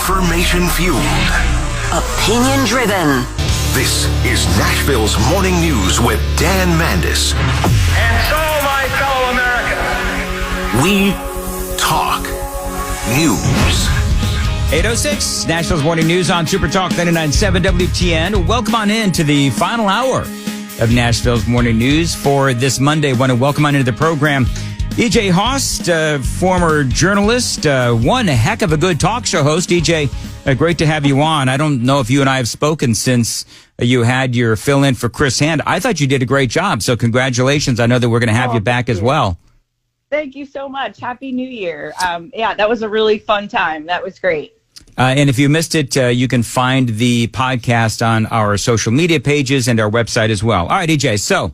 Information-fueled. Opinion-driven. This is Nashville's Morning News with Dan Mandis. And so, my fellow Americans, we talk news. 8:06, Nashville's Morning News on Super Talk 99.7 WTN. Welcome on in to the final hour of Nashville's Morning News for this Monday. Want to welcome on into the program EJ Haust, former journalist, one heck of a good talk show host. EJ, great to have you on. I don't know if you and I have spoken since you had your fill-in for Chris Hand. I thought you did a great job, so congratulations. I know that we're going to have you back as well. Thank you so much. Happy New Year. Yeah, that was a really fun time. That was great. And if you missed it, you can find the podcast on our social media pages and our website as well. All right, EJ. So,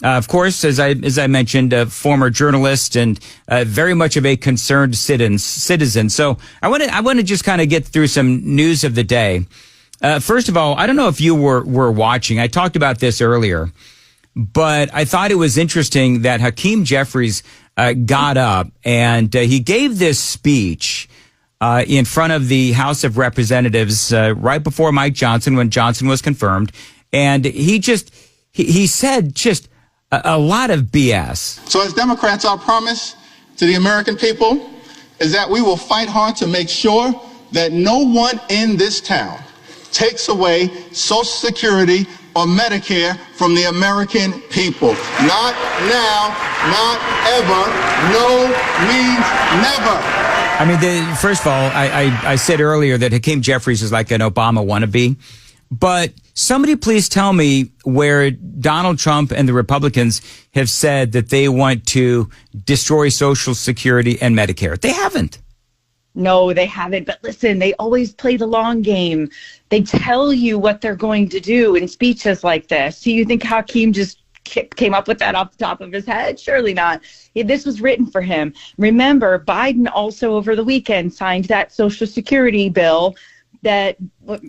of course, as I mentioned, a former journalist and very much of a concerned citizen. So I want to just kind of get through some news of the day. First of all, I don't know if you were watching. I talked about this earlier, but I thought it was interesting that Hakeem Jeffries got up and he gave this speech in front of the House of Representatives right before Mike Johnson, when Johnson was confirmed. And he said just a lot of BS. So as Democrats, our promise to the American people is that we will fight hard to make sure that no one in this town takes away Social Security or Medicare from the American people. Not now, not ever, no means never. I mean, first of all, I said earlier that Hakeem Jeffries is like an Obama wannabe. But somebody please tell me where Donald Trump and the Republicans have said that they want to destroy Social Security and Medicare. They haven't. No, they haven't. But listen, they always play the long game. They tell you what they're going to do in speeches like this. So you think Hakeem just came up with that off the top of his head? Surely not. This was written for him. Remember, Biden also over the weekend signed that Social Security bill that,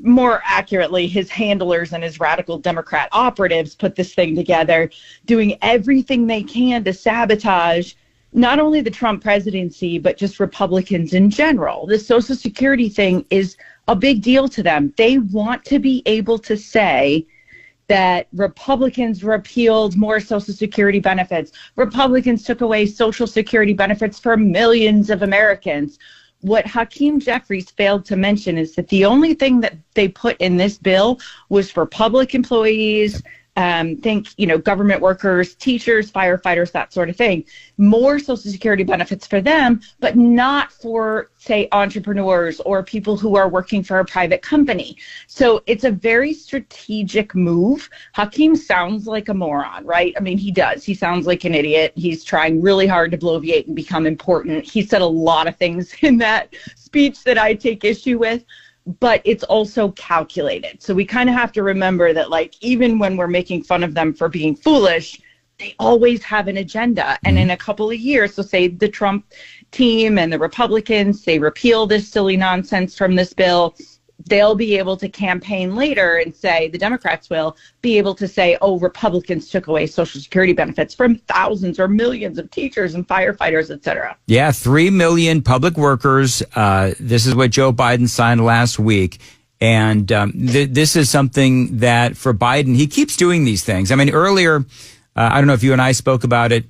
more accurately, his handlers and his radical Democrat operatives put this thing together, doing everything they can to sabotage not only the Trump presidency, but just Republicans in general. The Social Security thing is a big deal to them. They want to be able to say that Republicans repealed more Social Security benefits. Republicans took away Social Security benefits for millions of Americans. What Hakeem Jeffries failed to mention is that the only thing that they put in this bill was for public employees, government workers, teachers, firefighters, that sort of thing. More Social Security benefits for them, but not for, say, entrepreneurs or people who are working for a private company. So it's a very strategic move. Hakeem sounds like a moron, right? I mean, he does. He sounds like an idiot. He's trying really hard to bloviate and become important. He said a lot of things in that speech that I take issue with, but it's also calculated. So we kind of have to remember that, like, even when we're making fun of them for being foolish, they always have an agenda. And in a couple of years, so say the Trump team and the Republicans, they repeal this silly nonsense from this bill, they'll be able to campaign later and say, the Democrats will be able to say, oh, Republicans took away Social Security benefits from thousands or millions of teachers and firefighters, et cetera. Yeah, 3 million public workers. This is what Joe Biden signed last week. And this is something that for Biden, he keeps doing these things. I mean, earlier, I don't know if you and I spoke about it,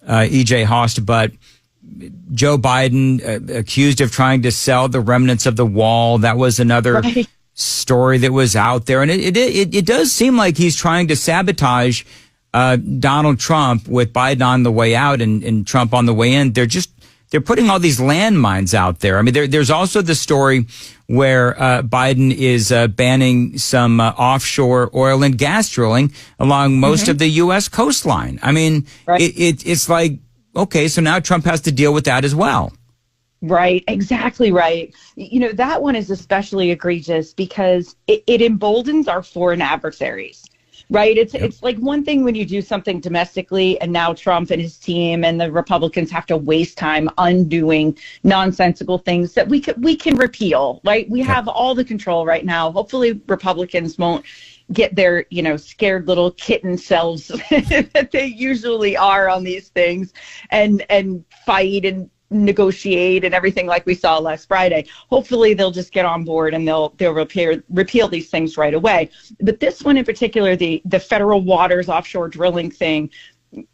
EJ Haust, but Joe Biden accused of trying to sell the remnants of the wall. That was another story that was out there. And it does seem like he's trying to sabotage Donald Trump with Biden on the way out and Trump on the way in. They're putting all these landmines out there. I mean, there's also the story where Biden is banning some offshore oil and gas drilling along most of the U.S. coastline. I mean, it's like, okay, so now Trump has to deal with that as well. Right, exactly right. You know, that one is especially egregious because it emboldens our foreign adversaries, right? It's like one thing when you do something domestically and now Trump and his team and the Republicans have to waste time undoing nonsensical things that we can repeal, right? We have all the control right now. Hopefully Republicans won't get their, scared little kitten selves that they usually are on these things and fight and negotiate and everything like we saw last Friday. Hopefully they'll just get on board and they'll repeal these things right away. But this one in particular, the federal waters offshore drilling thing,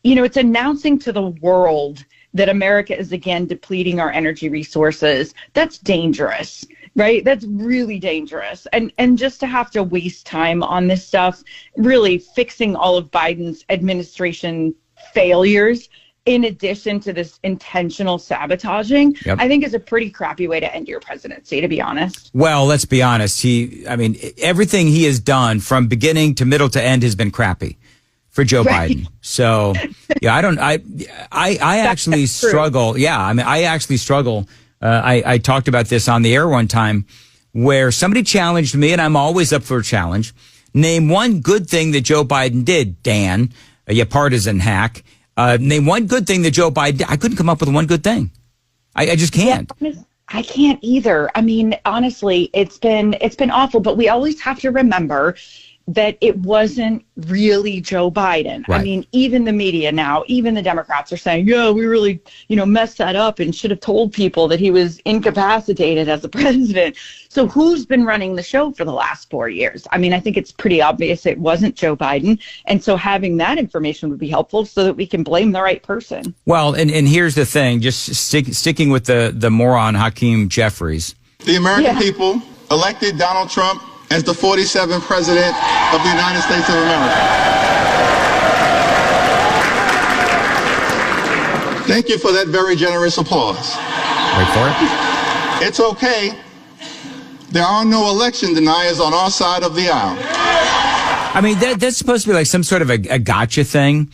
it's announcing to the world that America is again depleting our energy resources. That's dangerous, right? That's really dangerous. And just to have to waste time on this stuff, really fixing all of Biden's administration failures, in addition to this intentional sabotaging, I think is a pretty crappy way to end your presidency, to be honest. Well, let's be honest. Everything he has done from beginning to middle to end has been crappy for Joe Biden. So, I actually struggle. Yeah, I actually struggle. I talked about this on the air one time where somebody challenged me, and I'm always up for a challenge. Name one good thing that Joe Biden did, Dan, you partisan hack. Name one good thing that Joe Biden did. I couldn't come up with one good thing. I just can't. Yeah, I can't either. I mean, honestly, it's been awful, but we always have to remember that it wasn't really Joe Biden. Right. I mean, even the media now, even the Democrats are saying, yeah, we really, messed that up and should have told people that he was incapacitated as the president. So who's been running the show for the last 4 years? I mean, I think it's pretty obvious it wasn't Joe Biden. And so having that information would be helpful so that we can blame the right person. Well, and here's the thing, just sticking with the moron Hakeem Jeffries. The American people elected Donald Trump as the 47th president of the United States of America. Thank you for that very generous applause. Wait for it. It's okay. There are no election deniers on our side of the aisle. I mean, that's supposed to be like some sort of a gotcha thing.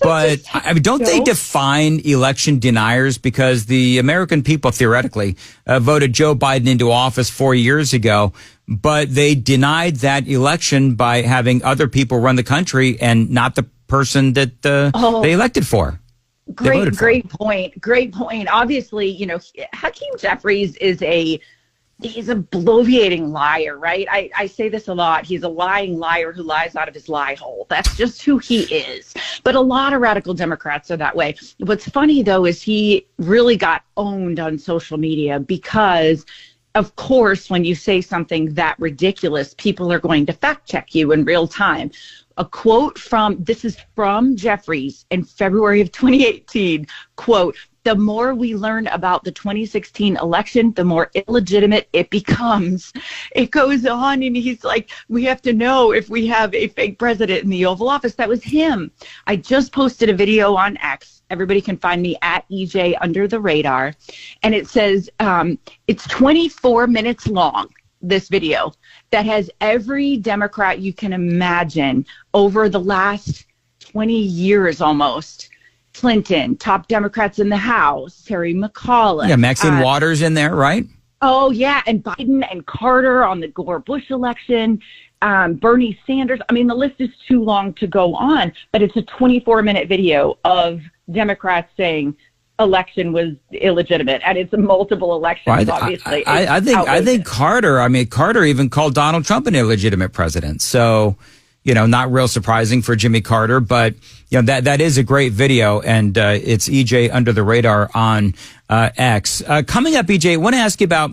But don't they define election deniers? Because the American people theoretically voted Joe Biden into office 4 years ago, but they denied that election by having other people run the country and not the person that they elected for. Great point. Obviously, Hakeem Jeffries he's a bloviating liar, right? I say this a lot. He's a lying liar who lies out of his lie hole. That's just who he is. But a lot of radical Democrats are that way. What's funny, though, is he really got owned on social media because, of course, when you say something that ridiculous, people are going to fact check you in real time. A quote from Jeffries in February of 2018, quote, "The more we learn about the 2016 election, the more illegitimate it becomes." It goes on, and he's like, we have to know if we have a fake president in the Oval Office. That was him. I just posted a video on X. Everybody can find me at EJ Under the Radar. And it says, it's 24 minutes long, this video, that has every Democrat you can imagine over the last 20 years almost. Clinton, top Democrats in the House, Terry McAuliffe. Yeah, Maxine Waters in there, right? Oh, yeah, and Biden and Carter on the Gore-Bush election, Bernie Sanders. I mean, the list is too long to go on, but it's a 24-minute video of Democrats saying election was illegitimate, and it's multiple elections, obviously. I think Carter even called Donald Trump an illegitimate president. So, not real surprising for Jimmy Carter, but that is a great video, and it's EJ Under the Radar on X. Coming up, EJ, I want to ask you about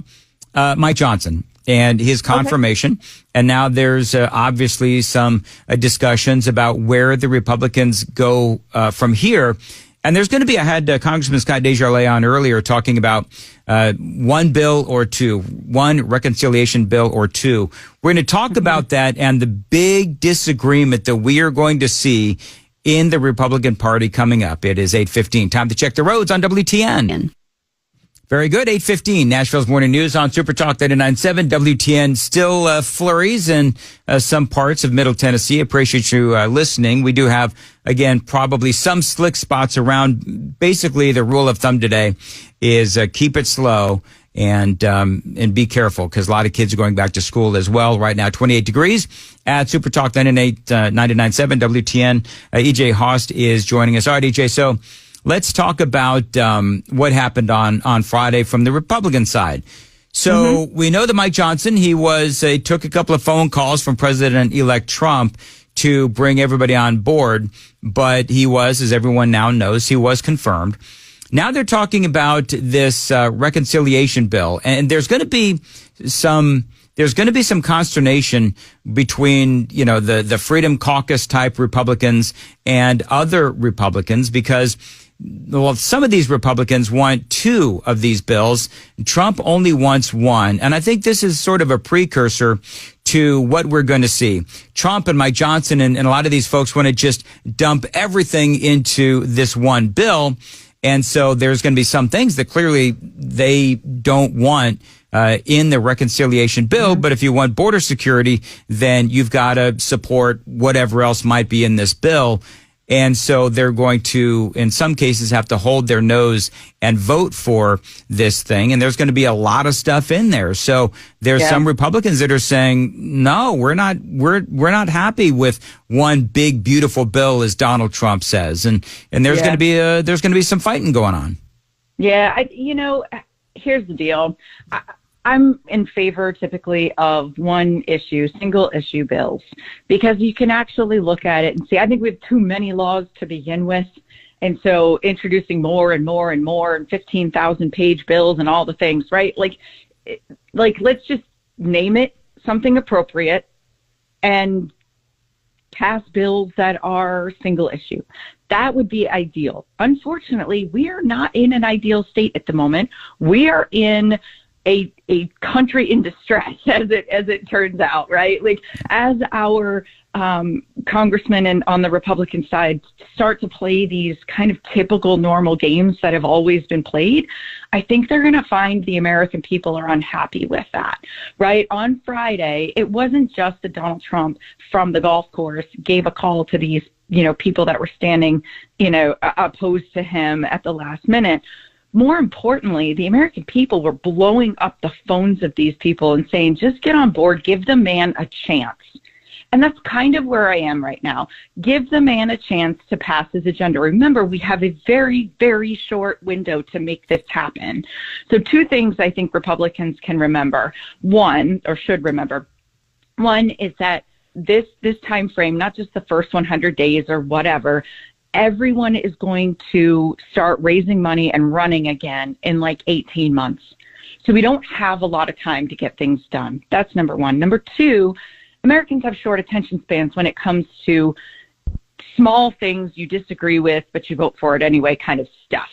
Mike Johnson and his confirmation. Okay. And now there's obviously some discussions about where the Republicans go from here. And there's going to be, I had Congressman Scott Desjardins on earlier talking about one bill or two, one reconciliation bill or two. We're going to talk about that and the big disagreement that we are going to see in the Republican Party coming up. It is 8:15. Time to check the roads on WTN. Very good. 8:15. Nashville's Morning News on Super Talk 99.7. WTN still flurries in some parts of Middle Tennessee. Appreciate you listening. We do have, again, probably some slick spots around. Basically, the rule of thumb today is keep it slow and be careful because a lot of kids are going back to school as well. Right now, 28 degrees at Super Talk 99.7 WTN. EJ Haust is joining us. All right, EJ. So let's talk about what happened on Friday from the Republican side. So we know that Mike Johnson, he took a couple of phone calls from President-elect Trump to bring everybody on board, but he was, as everyone now knows, he was confirmed. Now they're talking about this reconciliation bill, and there's going to be some consternation between, the Freedom Caucus type Republicans and other Republicans because, well, some of these Republicans want 2 of these bills. Trump only wants 1. And I think this is sort of a precursor to what we're going to see. Trump and Mike Johnson and a lot of these folks want to just dump everything into this one bill. And so there's going to be some things that clearly they don't want in the reconciliation bill. But if you want border security, then you've got to support whatever else might be in this bill. And so they're going to, in some cases, have to hold their nose and vote for this thing. And there's going to be a lot of stuff in there. So there's some Republicans that are saying, no, we're not happy with one big, beautiful bill, as Donald Trump says. And there's going to be some fighting going on. Yeah. Here's the deal. I'm in favor typically of single issue bills, because you can actually look at it and see, I think we have too many laws to begin with. And so introducing more and more and more and 15,000 page bills and all the things, right? Like let's just name it something appropriate and pass bills that are single issue. That would be ideal. Unfortunately, we are not in an ideal state at the moment. We are in a country in distress, as it turns out, right? Like, as our congressmen and on the Republican side start to play these kind of typical normal games that have always been played, I think they're going to find the American people are unhappy with that, right? On Friday, it wasn't just that Donald Trump from the golf course gave a call to these, people that were standing, opposed to him at the last minute. More importantly, the American people were blowing up the phones of these people and saying, just get on board, give the man a chance. And that's kind of where I am right now. Give the man a chance to pass his agenda. Remember, we have a very, very short window to make this happen. So 2 things I think Republicans can remember. One, or should remember. One is that this time frame, not just the first 100 days or whatever, everyone is going to start raising money and running again in like 18 months. So we don't have a lot of time to get things done. That's number one. Number 2, Americans have short attention spans when it comes to small things you disagree with, but you vote for it anyway kind of stuff.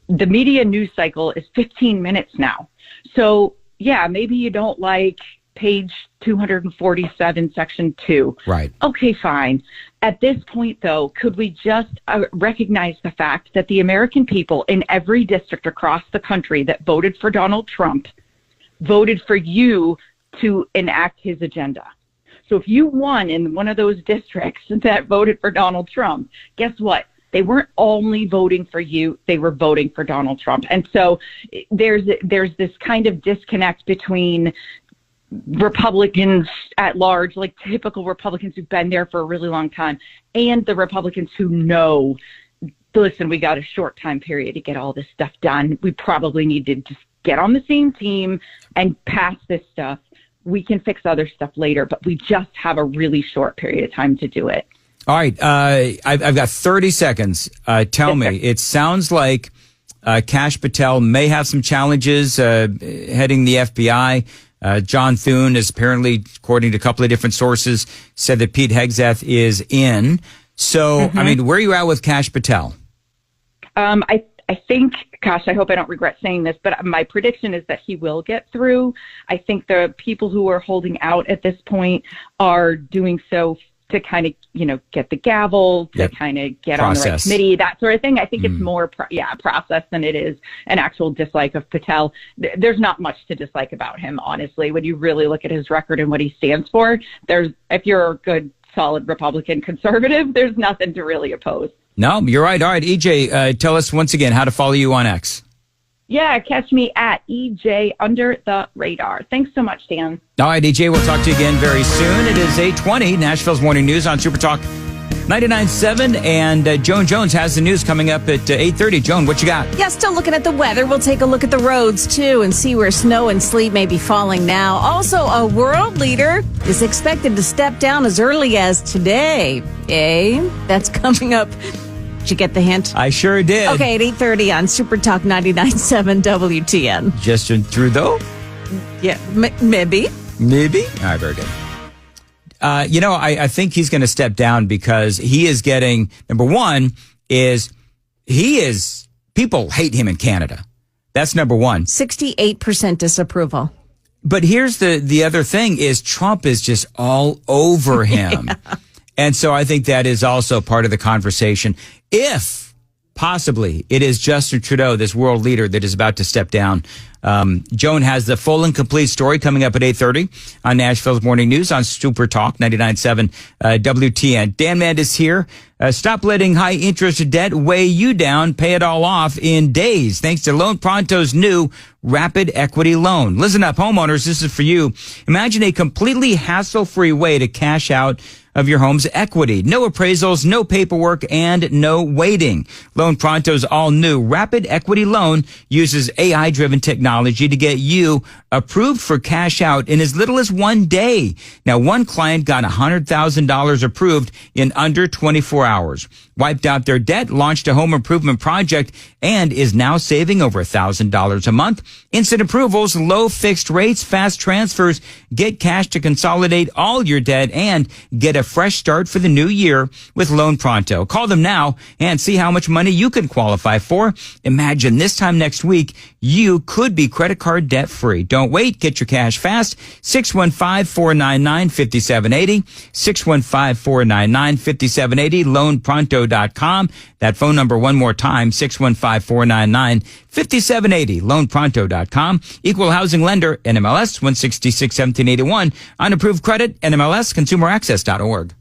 The media news cycle is 15 minutes now. So yeah, maybe you don't like page 247, section 2. Right. Okay, fine. At this point, though, could we just recognize the fact that the American people in every district across the country that voted for Donald Trump voted for you to enact his agenda? So if you won in one of those districts that voted for Donald Trump, guess what? They weren't only voting for you, they were voting for Donald Trump. And so there's this kind of disconnect between Republicans at large, like typical Republicans who've been there for a really long time, and the Republicans who know, listen, we got a short time period to get all this stuff done. We probably need to just get on the same team and pass this stuff. We can fix other stuff later, but we just have a really short period of time to do it. All right. I've got 30 seconds. Tell me, it sounds like Kash Patel may have some challenges heading the FBI. John Thune is apparently, according to a couple of different sources, said that Pete Hegseth is in. So, I mean, where are you at with Kash Patel? I think, gosh, I hope I don't regret saying this, but my prediction is that he will get through. I think the people who are holding out at this point are doing so to kind of, get the gavel, to kind of get on the right committee, that sort of thing. I think it's more, process than it is an actual dislike of Patel. There's not much to dislike about him, honestly. When you really look at his record and what he stands for, if you're a good, solid Republican conservative, there's nothing to really oppose. No, you're right. All right, EJ, tell us once again how to follow you on X. Yeah, catch me at EJ Under the Radar. Thanks so much, Dan. All right, EJ, we'll talk to you again very soon. It is 8:20, Nashville's Morning News on Super Talk 99.7, and Joan Jones has the news coming up at 8:30. Joan, what you got? Yeah, still looking at the weather. We'll take a look at the roads, too, and see where snow and sleet may be falling now. Also, a world leader is expected to step down as early as today. That's coming up Did you get the hint? I sure did. Okay, at 8:30 on Super Talk 99.7 WTN. Justin Trudeau? Yeah, maybe. Maybe. All right, very good. I think he's going to step down because he is getting, number one, people hate him in Canada. That's number one. 68% disapproval. But here's the other thing is Trump is just all over him. Yeah. And so I think that is also part of the conversation. If possibly it is Justin Trudeau, this world leader that is about to step down. Joan has the full and complete story coming up at 8:30 on Nashville's Morning News on Super Talk 99.7 WTN. Dan Mandis here. Stop letting high interest debt weigh you down. Pay it all off in days. Thanks to Loan Pronto's new Rapid Equity Loan. Listen up, homeowners. This is for you. Imagine a completely hassle-free way to cash out of your home's equity. No appraisals, no paperwork, and no waiting. Loan Pronto's all-new Rapid Equity Loan uses AI-driven technology to get you approved for cash out in as little as 1 day. Now, one client got $100,000 approved in under 24 hours, wiped out their debt, launched a home improvement project, and is now saving over $1,000 a month. Instant approvals, low fixed rates, fast transfers, get cash to consolidate all your debt, and get a fresh start for the new year with Loan Pronto. Call them now and see how much money you can qualify for. Imagine this time next week, you could be credit card debt free. Don't wait. Get your cash fast. 615-499-5780. 615-499-5780. LoanPronto.com. That phone number one more time, 615-499-5780. LoanPronto.com. Equal housing lender, NMLS 166-1781. Unapproved credit, NMLS, ConsumerAccess.org.